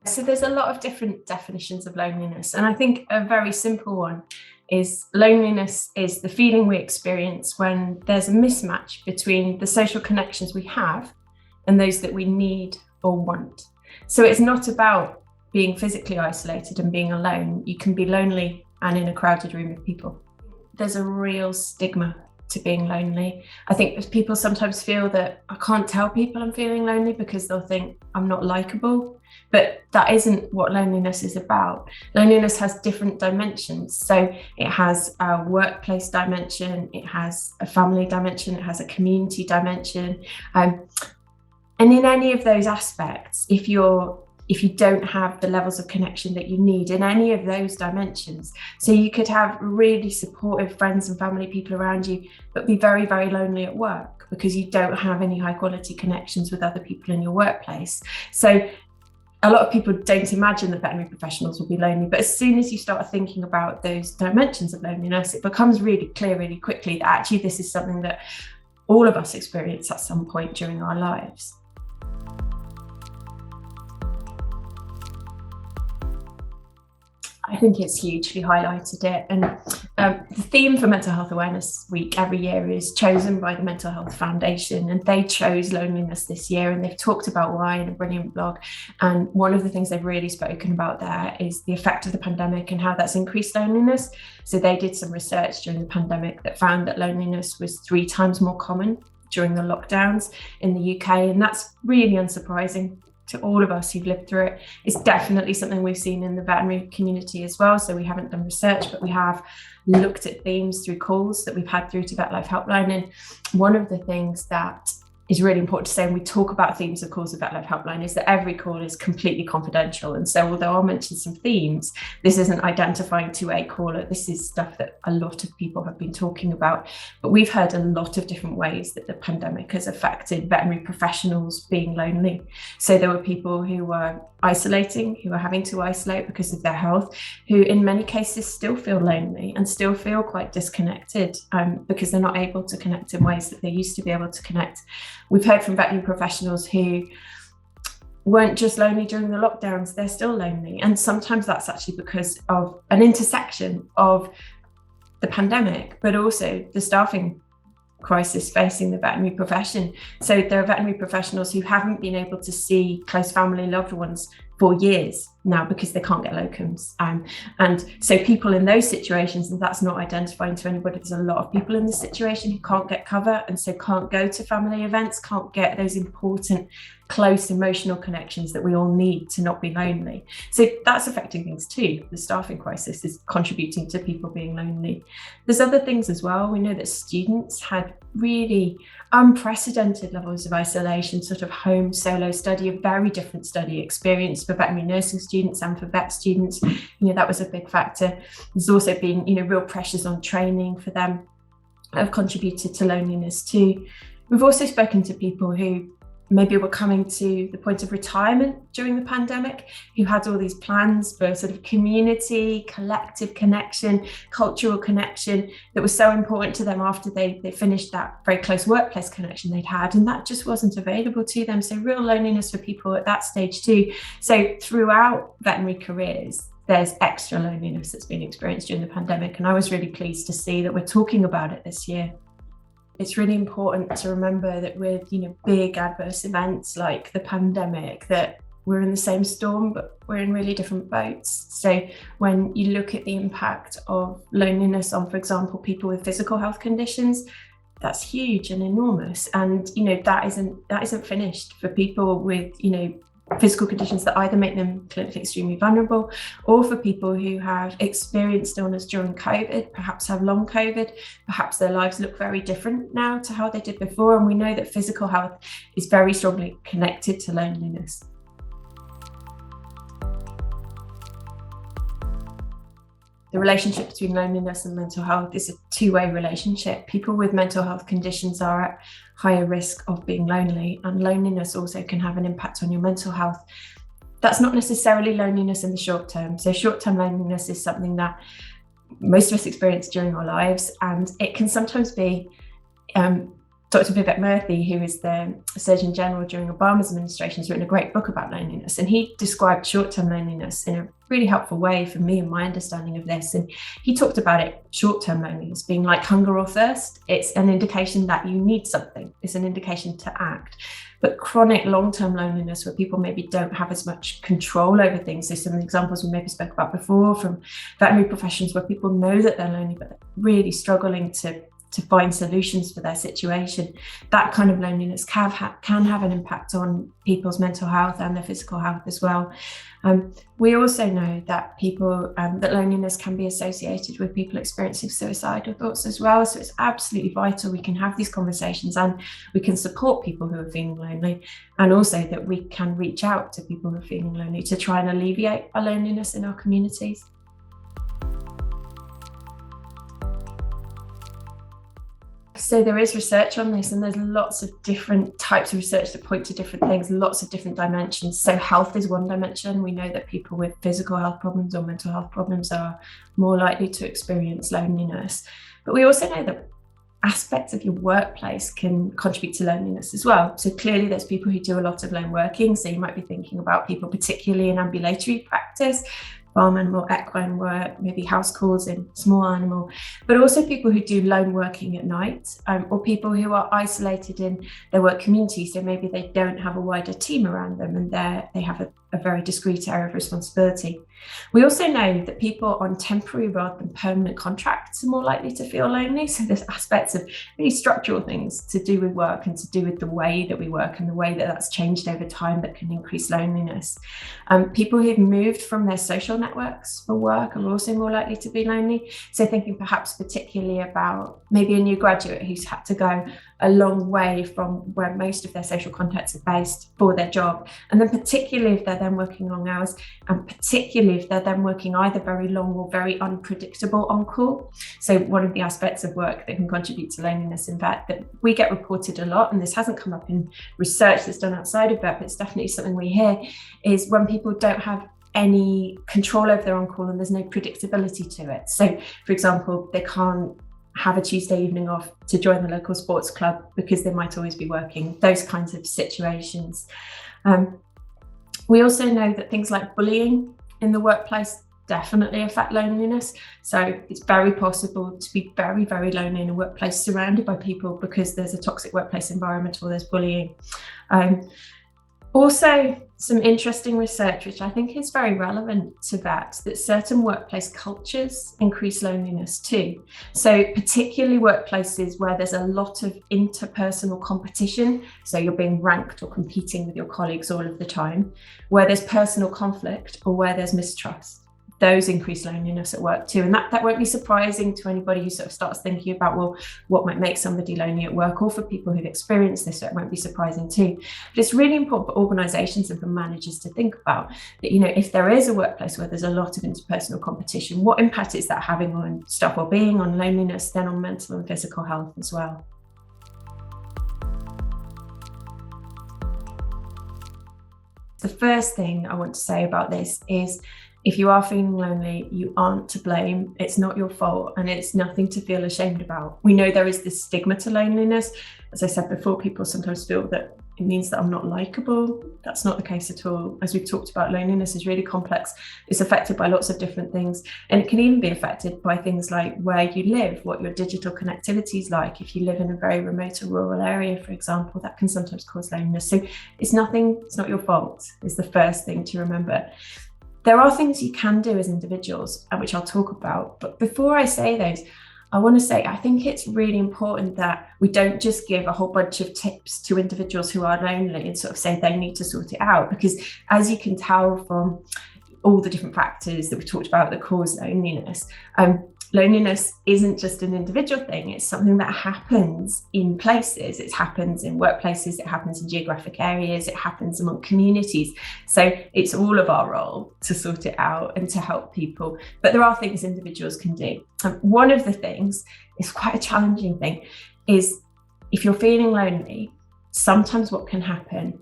So there's a lot of different definitions of loneliness. And I think a very simple one is loneliness is the feeling we experience when there's a mismatch between the social connections we have and those that we need or want. So it's not about being physically isolated and being alone. You can be lonely and in a crowded room with people. There's a real stigma to being lonely. I think people sometimes feel that I can't tell people I'm feeling lonely because they'll think I'm not likable. But that isn't what loneliness is about. Loneliness has different dimensions. So it has a workplace dimension, it has a family dimension, it has a community dimension. And in any of those aspects, if you don't have the levels of connection that you need in any of those dimensions, so you could have really supportive friends and family people around you, but be very, very lonely at work because you don't have any high quality connections with other people in your workplace. So a lot of people don't imagine that veterinary professionals will be lonely, but as soon as you start thinking about those dimensions of loneliness, it becomes really clear really quickly that actually this is something that all of us experience at some point during our lives. I think it's hugely highlighted it. And the theme for Mental Health Awareness Week every year is chosen by the Mental Health Foundation, and they chose loneliness this year, and they've talked about why in a brilliant blog. And one of the things they've really spoken about there is the effect of the pandemic and how that's increased loneliness. So they did some research during the pandemic that found that loneliness was 3 times more common during the lockdowns in the UK, and that's really unsurprising to all of us who've lived through it. It's definitely something we've seen in the veterinary community as well. So we haven't done research, but we have looked at themes through calls that we've had through to Vetlife Helpline. And one of the things that is really important to say when we talk about themes of calls of Vetlife Helpline is that every call is completely confidential. And so although I'll mention some themes, this isn't identifying to a caller. This is stuff that a lot of people have been talking about. But we've heard a lot of different ways that the pandemic has affected veterinary professionals being lonely. So there were people who were isolating, who are having to isolate because of their health, who in many cases still feel lonely and still feel quite disconnected because they're not able to connect in ways that they used to be able to connect. We've heard from veterinary professionals who weren't just lonely during the lockdowns, they're still lonely. And sometimes that's actually because of an intersection of the pandemic, but also the staffing crisis facing the veterinary profession. So there are veterinary professionals who haven't been able to see close family loved ones for years now because they can't get locums. And so people in those situations, and that's not identifying to anybody, there's a lot of people in this situation who can't get cover and so can't go to family events, can't get those important close emotional connections that we all need to not be lonely. So that's affecting things too. The staffing crisis is contributing to people being lonely. There's other things as well. We know that students had really unprecedented levels of isolation, sort of home solo study, a very different study experience for veterinary nursing students and for vet students. That was a big factor. There's also been, real pressures on training for them have contributed to loneliness too. We've also spoken to people who maybe were coming to the point of retirement during the pandemic, who had all these plans for sort of community, collective connection, cultural connection that was so important to them after they finished that very close workplace connection they'd had, and that just wasn't available to them. So real loneliness for people at that stage too. So throughout veterinary careers, there's extra loneliness that's been experienced during the pandemic, and I was really pleased to see that we're talking about it this year. It's really important to remember that with, big adverse events like the pandemic, that we're in the same storm, but we're in really different boats. So when you look at the impact of loneliness on, for example, people with physical health conditions, that's huge and enormous. And, that isn't finished for people with, physical conditions that either make them clinically extremely vulnerable, or for people who have experienced illness during COVID, perhaps have long COVID, perhaps their lives look very different now to how they did before. And we know that physical health is very strongly connected to loneliness. The relationship between loneliness and mental health is a two-way relationship. People with mental health conditions are at higher risk of being lonely, and loneliness also can have an impact on your mental health. That's not necessarily loneliness in the short term. So short-term loneliness is something that most of us experience during our lives, and it can sometimes be Dr. Vivek Murthy, who is the Surgeon General during Obama's administration, has written a great book about loneliness, and he described short-term loneliness in a really helpful way for me and my understanding of this. And he talked about it, short-term loneliness, being like hunger or thirst. It's an indication that you need something. It's an indication to act. But chronic long-term loneliness, where people maybe don't have as much control over things. So some examples we maybe spoke about before from veterinary professions, where people know that they're lonely, but they're really struggling to find solutions for their situation. That kind of loneliness can have an impact on people's mental health and their physical health as well. We also know that that loneliness can be associated with people experiencing suicidal thoughts as well. So it's absolutely vital we can have these conversations and we can support people who are feeling lonely, and also that we can reach out to people who are feeling lonely to try and alleviate our loneliness in our communities. So there is research on this, and there's lots of different types of research that point to different things, lots of different dimensions. So health is one dimension. We know that people with physical health problems or mental health problems are more likely to experience loneliness. But we also know that aspects of your workplace can contribute to loneliness as well. So clearly there's people who do a lot of lone working. So you might be thinking about people particularly in ambulatory practice, farm animal, equine work, maybe house calls in small animal, but also people who do lone working at night, or people who are isolated in their work community. So maybe they don't have a wider team around them and they have a very discrete area of responsibility. We also know that people on temporary rather than permanent contracts are more likely to feel lonely. So there's aspects of really structural things to do with work and to do with the way that we work and the way that that's changed over time that can increase loneliness. People who've moved from their social networks for work are also more likely to be lonely. So thinking perhaps particularly about maybe a new graduate who's had to go a long way from where most of their social contacts are based for their job. And then particularly if they're then working long hours, and particularly if they're then working either very long or very unpredictable on call. So one of the aspects of work that can contribute to loneliness in vet that we get reported a lot, and this hasn't come up in research that's done outside of vet, but it's definitely something we hear, is when people don't have any control over their on-call and there's no predictability to it. So for example, they can't have a Tuesday evening off to join the local sports club because they might always be working, those kinds of situations. We also know that things like bullying in the workplace definitely affect loneliness. So it's very possible to be very, very lonely in a workplace surrounded by people because there's a toxic workplace environment or there's bullying. Also, some interesting research, which I think is very relevant to that certain workplace cultures increase loneliness too. So particularly workplaces where there's a lot of interpersonal competition, so you're being ranked or competing with your colleagues all of the time, where there's personal conflict or where there's mistrust. Those increase loneliness at work too. And that won't be surprising to anybody who sort of starts thinking about, well, what might make somebody lonely at work, or for people who've experienced this, so it won't be surprising too. But it's really important for organizations and for managers to think about that, if there is a workplace where there's a lot of interpersonal competition, what impact is that having on staff well-being, on loneliness, then on mental and physical health as well. The first thing I want to say about this is, if you are feeling lonely, you aren't to blame. It's not your fault, and it's nothing to feel ashamed about. We know there is this stigma to loneliness. As I said before, people sometimes feel that it means that I'm not likable. That's not the case at all. As we've talked about, loneliness is really complex. It's affected by lots of different things, and it can even be affected by things like where you live, what your digital connectivity is like. If you live in a very remote or rural area, for example, that can sometimes cause loneliness. So it's not your fault, is the first thing to remember. There are things you can do as individuals, which I'll talk about. But before I say those, I want to say I think it's really important that we don't just give a whole bunch of tips to individuals who are lonely and sort of say they need to sort it out. Because as you can tell from all the different factors that we talked about that cause loneliness, loneliness isn't just an individual thing. It's something that happens in places. It happens in workplaces. It happens in geographic areas. It happens among communities. So it's all of our role to sort it out and to help people. But there are things individuals can do. One of the things is quite a challenging thing is if you're feeling lonely, sometimes what can happen,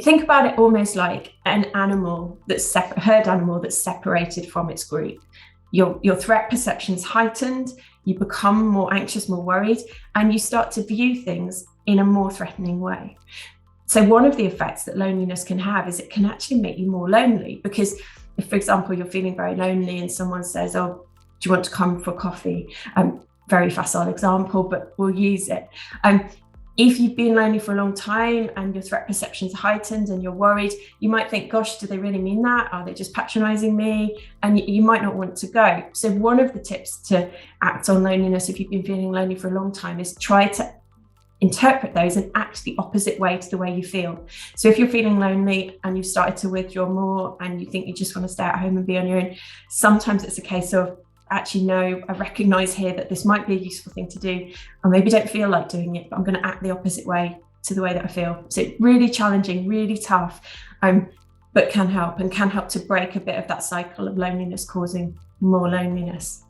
think about it almost like an animal that's herd animal that's separated from its group. Your threat perception is heightened, you become more anxious, more worried, and you start to view things in a more threatening way. So one of the effects that loneliness can have is it can actually make you more lonely, because if, for example, you're feeling very lonely and someone says, oh, do you want to come for coffee? Very facile example, but we'll use it. If you've been lonely for a long time and your threat perception is heightened and you're worried, you might think, gosh, do they really mean that? Are they just patronizing me? And you might not want to go. So one of the tips to act on loneliness, if you've been feeling lonely for a long time, is try to interpret those and act the opposite way to the way you feel. So if you're feeling lonely and you've started to withdraw more and you think you just want to stay at home and be on your own, sometimes it's a case of, actually, no, I recognize here that this might be a useful thing to do. I maybe don't feel like doing it, but I'm going to act the opposite way to the way that I feel. So really challenging, really tough, but can help to break a bit of that cycle of loneliness causing more loneliness.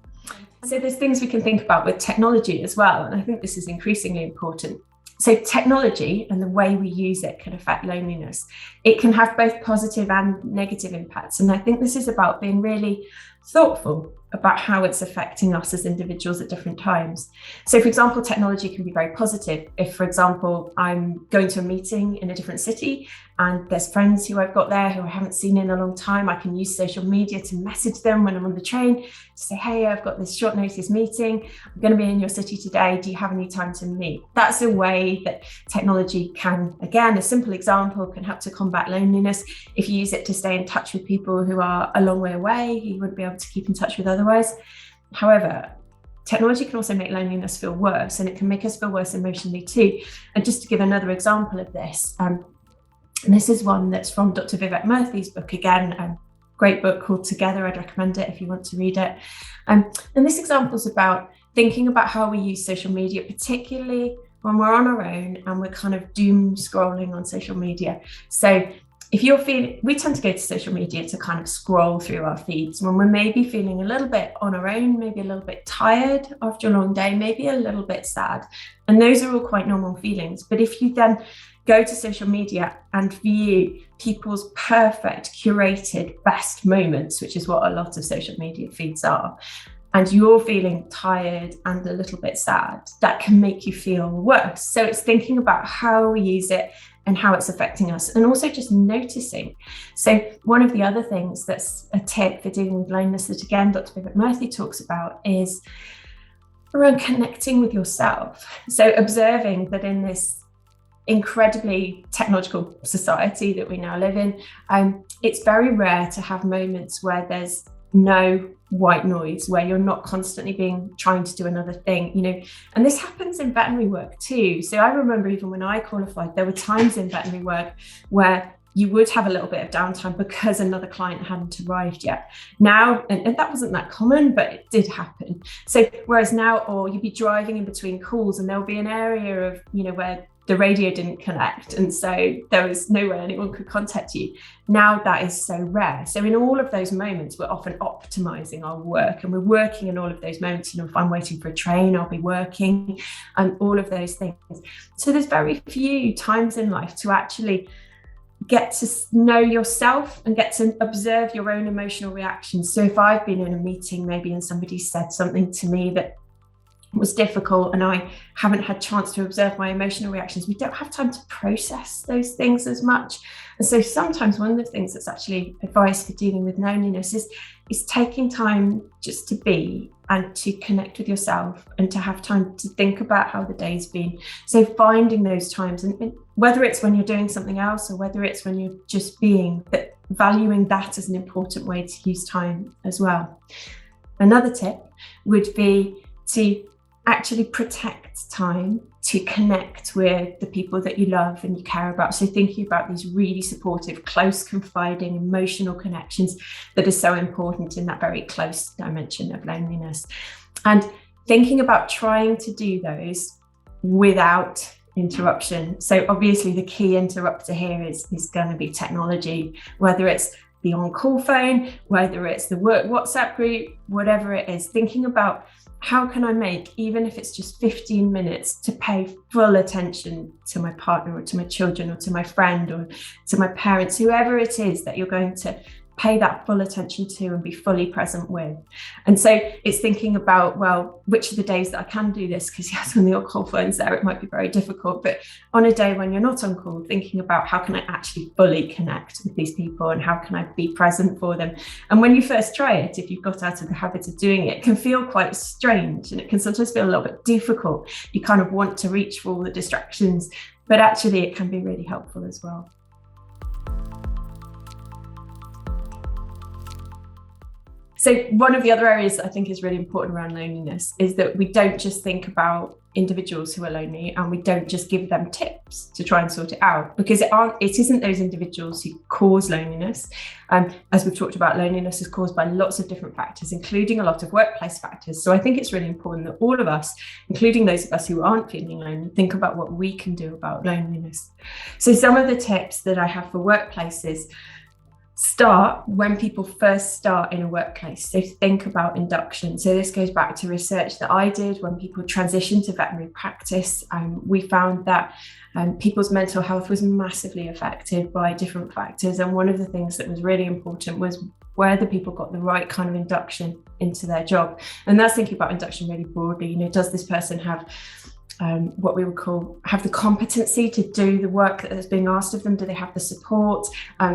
So there's things we can think about with technology as well, and I think this is increasingly important. So technology and the way we use it can affect loneliness. It can have both positive and negative impacts, and I think this is about being really thoughtful about how it's affecting us as individuals at different times. So for example, technology can be very positive. If, for example, I'm going to a meeting in a different city and there's friends who I've got there who I haven't seen in a long time, I can use social media to message them when I'm on the train to say, hey, I've got this short notice meeting, I'm going to be in your city today, do you have any time to meet? That's a way that technology can, again, a simple example, can help to combat loneliness. If you use it to stay in touch with people who are a long way away, who you wouldn't be able to keep in touch with otherwise. However, technology can also make loneliness feel worse, and it can make us feel worse emotionally too. And just to give another example of this, and this is one that's from Dr. Vivek Murthy's book, again, a great book called Together. I'd recommend it if you want to read it. And this example is about thinking about how we use social media, particularly when we're on our own and we're kind of doom scrolling on social media. So if you're feeling, we tend to go to social media to kind of scroll through our feeds when we're maybe feeling a little bit on our own, maybe a little bit tired after a long day, maybe a little bit sad. And those are all quite normal feelings. But if you then go to social media and view people's perfect, curated, best moments, which is what a lot of social media feeds are, and you're feeling tired and a little bit sad, that can make you feel worse. So it's thinking about how we use it and how it's affecting us, and also just noticing. So one of the other things that's a tip for dealing with loneliness that, again, Dr. Vivek Murthy talks about is around connecting with yourself. So observing that in this incredibly technological society that we now live in, it's very rare to have moments where there's no white noise, where you're not constantly trying to do another thing, and this happens in veterinary work too. So I remember even when I qualified, there were times in veterinary work where you would have a little bit of downtime because another client hadn't arrived yet. Now, and that wasn't that common, but it did happen. So whereas now, or you'd be driving in between calls and there'll be an area of, where the radio didn't connect, and so there was nowhere anyone could contact you. Now that is so rare. So in all of those moments, we're often optimizing our work, and we're working in all of those moments. If I'm waiting for a train, I'll be working, and all of those things. So there's very few times in life to actually get to know yourself and get to observe your own emotional reactions. So if I've been in a meeting maybe and somebody said something to me that was difficult and I haven't had chance to observe my emotional reactions, we don't have time to process those things as much. And so sometimes one of the things that's actually advice for dealing with loneliness is taking time just to be and to connect with yourself and to have time to think about how the day's been. So finding those times, and whether it's when you're doing something else or whether it's when you're just being, but valuing that as an important way to use time as well. Another tip would be to actually protect time to connect with the people that you love and you care about. So thinking about these really supportive, close, confiding, emotional connections that are so important in that very close dimension of loneliness. And thinking about trying to do those without interruption. So obviously the key interrupter here is going to be technology, whether it's the on-call phone, whether it's the work WhatsApp group, whatever it is, thinking about how can I make, even if it's just 15 minutes, to pay full attention to my partner or to my children or to my friend or to my parents, whoever it is that you're going to pay that full attention to and be fully present with. And so it's thinking about, well, which are the days that I can do this? Because yes, when the on-call phone's there, it might be very difficult. But on a day when you're not on call, thinking about how can I actually fully connect with these people and how can I be present for them? And when you first try it, if you've got out of the habit of doing it, it can feel quite strange and it can sometimes feel a little bit difficult. You kind of want to reach for all the distractions, but actually it can be really helpful as well. So one of the other areas that I think is really important around loneliness is that we don't just think about individuals who are lonely and we don't just give them tips to try and sort it out, because it isn't those individuals who cause loneliness. As we've talked about, loneliness is caused by lots of different factors, including a lot of workplace factors. So I think it's really important that all of us, including those of us who aren't feeling lonely, think about what we can do about loneliness. So some of the tips that I have for workplaces start when people first start in a workplace. So think about induction. So this goes back to research that I did when people transitioned to veterinary practice. We found that people's mental health was massively affected by different factors. And one of the things that was really important was whether people got the right kind of induction into their job. And that's thinking about induction really broadly. Does this person have what we would call have the competency to do the work that is being asked of them? Do they have the support?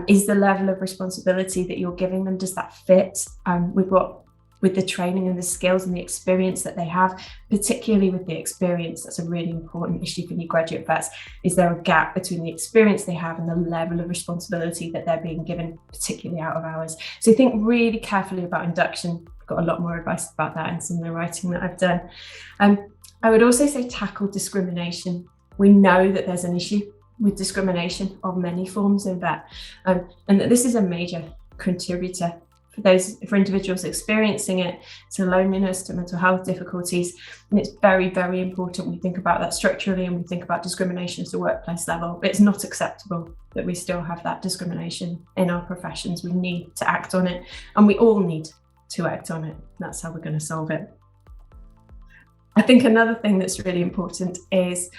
Is the level of responsibility that you're giving them, does that fit with the training and the skills and the experience that they have? Particularly with the experience, that's a really important issue for new graduate vets. Is there a gap between the experience they have and the level of responsibility that they're being given, particularly out of hours? So think really carefully about induction. I've got a lot more advice about that in some of the writing that I've done. I would also say tackle discrimination. We know that there's an issue with discrimination of many forms in vet, and that this is a major contributor for individuals experiencing it, to loneliness, to mental health difficulties. And it's very, very important we think about that structurally and we think about discrimination at a workplace level. It's not acceptable that we still have that discrimination in our professions. We need to act on it, and we all need to act on it. That's how we're going to solve it. I think another thing that's really important is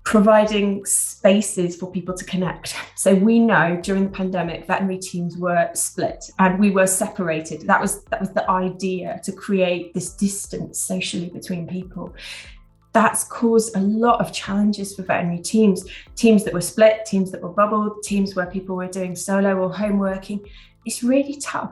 providing spaces for people to connect. So we know during the pandemic, veterinary teams were split and we were separated. That was the idea, to create this distance socially between people. That's caused a lot of challenges for veterinary teams that were split, teams that were bubbled, teams where people were doing solo or home working. It's really tough.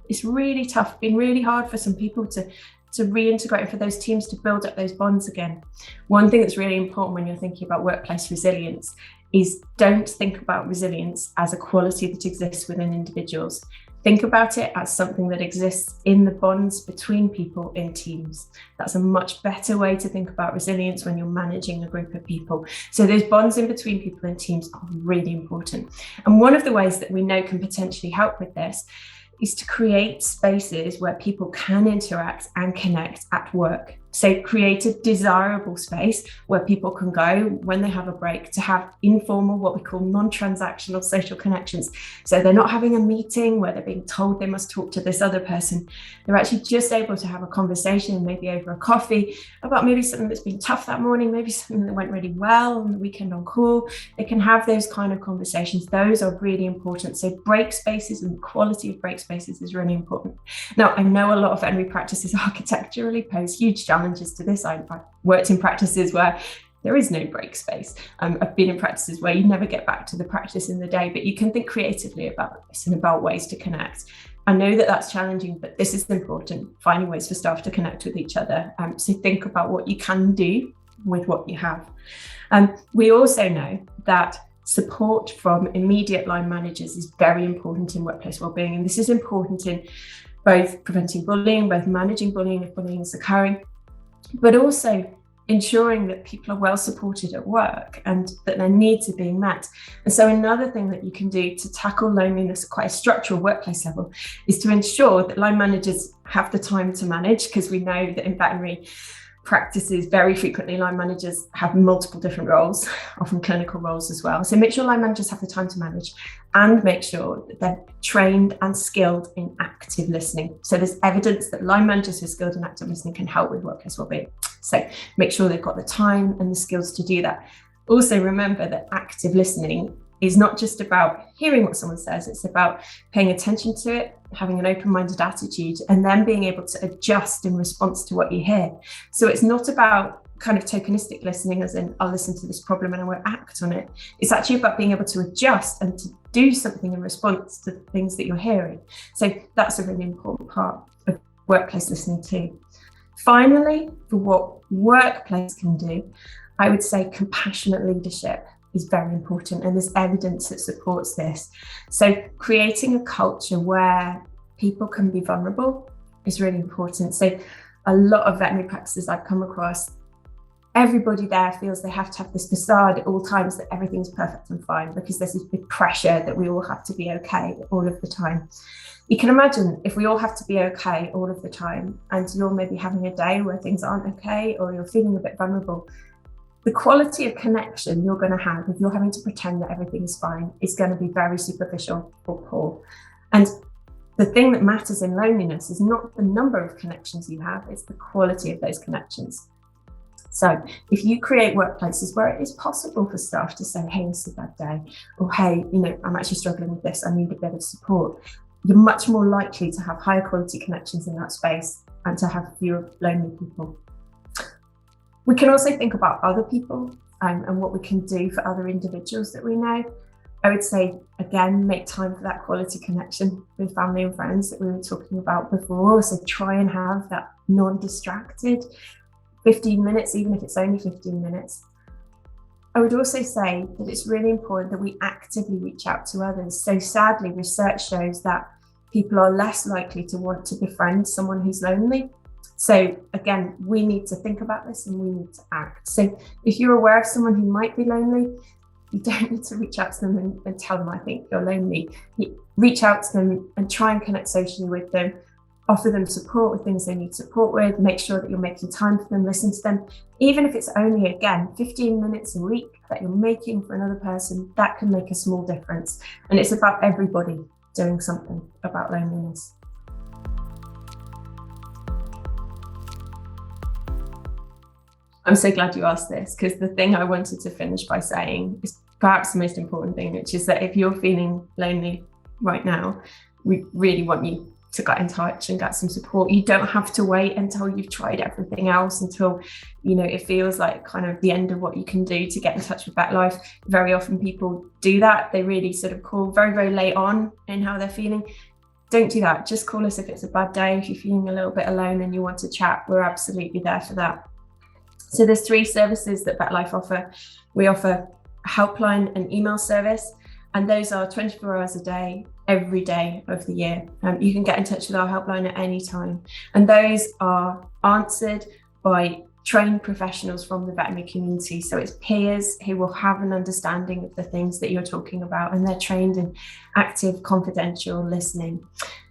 It's been really hard for some people to reintegrate, and for those teams to build up those bonds again. One thing that's really important when you're thinking about workplace resilience is don't think about resilience as a quality that exists within individuals. Think about it as something that exists in the bonds between people in teams. That's a much better way to think about resilience when you're managing a group of people. So those bonds in between people in teams are really important. And one of the ways that we know can potentially help with this is to create spaces where people can interact and connect at work. So create a desirable space where people can go when they have a break to have informal, what we call non-transactional social connections. So they're not having a meeting where they're being told they must talk to this other person. They're actually just able to have a conversation, maybe over a coffee, about maybe something that's been tough that morning, maybe something that went really well on the weekend on call. They can have those kind of conversations. Those are really important. So break spaces and the quality of break spaces is really important. Now, I know a lot of veterinary practices architecturally pose huge challenges to this. I've worked in practices where there is no break space. I've been in practices where you never get back to the practice in the day, but you can think creatively about this and about ways to connect. I know that that's challenging, but this is important, finding ways for staff to connect with each other. So think about what you can do with what you have. We also know that support from immediate line managers is very important in workplace wellbeing, and this is important in both preventing bullying, both managing bullying if bullying is occurring, but also ensuring that people are well supported at work and that their needs are being met. And so another thing that you can do to tackle loneliness at quite a structural workplace level is to ensure that line managers have the time to manage, because we know that in veterinary practices, very frequently line managers have multiple different roles, often clinical roles as well. So make sure line managers have the time to manage, and make sure that they're trained and skilled in active listening. So there's evidence that line managers who are skilled in active listening can help with workplace wellbeing. So make sure they've got the time and the skills to do that. Also remember that active listening is not just about hearing what someone says, it's about paying attention to it, having an open-minded attitude, and then being able to adjust in response to what you hear. So it's not about kind of tokenistic listening, as in I'll listen to this problem and I won't act on it. It's actually about being able to adjust and to do something in response to the things that you're hearing. So that's a really important part of workplace listening too. Finally, for what workplace can do, I would say compassionate leadership is very important, and there's evidence that supports this. So creating a culture where people can be vulnerable is really important. So a lot of veterinary practices I've come across, everybody there feels they have to have this facade at all times that everything's perfect and fine, because there's this big pressure that we all have to be okay all of the time. You can imagine if we all have to be okay all of the time, and you're maybe having a day where things aren't okay, or you're feeling a bit vulnerable, the quality of connection you're going to have if you're having to pretend that everything is fine is going to be very superficial or poor. And the thing that matters in loneliness is not the number of connections you have, it's the quality of those connections. So if you create workplaces where it is possible for staff to say, hey, it's a bad day, or hey, I'm actually struggling with this, I need a bit of support, you're much more likely to have higher quality connections in that space and to have fewer lonely people. We can also think about other people and what we can do for other individuals that we know. I would say, again, make time for that quality connection with family and friends that we were talking about before. So try and have that non-distracted 15 minutes, even if it's only 15 minutes. I would also say that it's really important that we actively reach out to others. So sadly, research shows that people are less likely to want to befriend someone who's lonely. So again, we need to think about this and we need to act. So if you're aware of someone who might be lonely, you don't need to reach out to them and tell them, I think you're lonely. You reach out to them and try and connect socially with them, offer them support with things they need support with, make sure that you're making time for them, listen to them. Even if it's only, again, 15 minutes a week that you're making for another person, that can make a small difference. And it's about everybody doing something about loneliness. I'm so glad you asked this, because the thing I wanted to finish by saying is perhaps the most important thing, which is that if you're feeling lonely right now, we really want you to get in touch and get some support. You don't have to wait until you've tried everything else, until it feels like kind of the end of what you can do to get in touch with Vetlife. Very often people do that. They really sort of call very, very late on in how they're feeling. Don't do that. Just call us if it's a bad day. If you're feeling a little bit alone and you want to chat, we're absolutely there for that. So there's 3 services that Vetlife offer. We offer a helpline and email service, and those are 24 hours a day, every day of the year. You can get in touch with our helpline at any time. And those are answered by trained professionals from the veterinary community. So it's peers who will have an understanding of the things that you're talking about, and they're trained in active, confidential listening.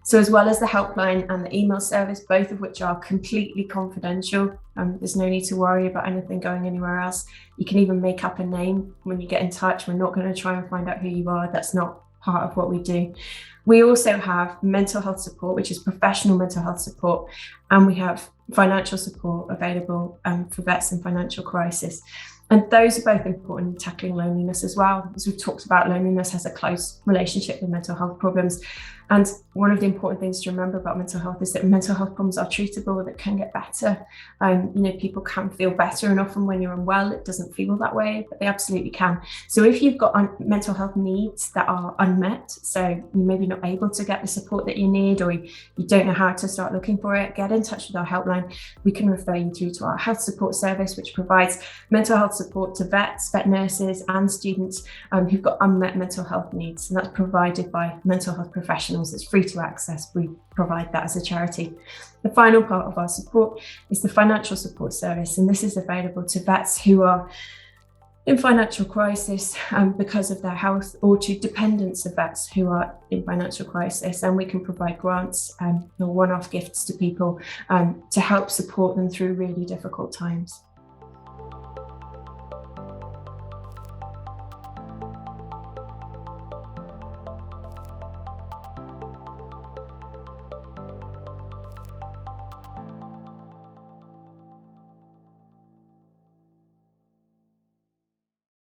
So as well as the helpline and the email service, both of which are completely confidential, there's no need to worry about anything going anywhere else. You can even make up a name when you get in touch. We're not going to try and find out who you are. That's not part of what we do. We also have mental health support, which is professional mental health support, and we have financial support available for vets in financial crisis. And those are both important in tackling loneliness as well. As we've talked about, loneliness has a close relationship with mental health problems. And one of the important things to remember about mental health is that mental health problems are treatable, that can get better. People can feel better, and often when you're unwell, it doesn't feel that way, but they absolutely can. So if you've got mental health needs that are unmet, so you're maybe not able to get the support that you need, or you don't know how to start looking for it, get in touch with our helpline. We can refer you through to our health support service, which provides mental health support to vets, vet nurses, and students who've got unmet mental health needs. And that's provided by mental health professionals. It's free to access. We provide that as a charity. The final part of our support is the financial support service, and this is available to vets who are in financial crisis because of their health, or to dependents of vets who are in financial crisis. And we can provide grants or one-off gifts to people to help support them through really difficult times.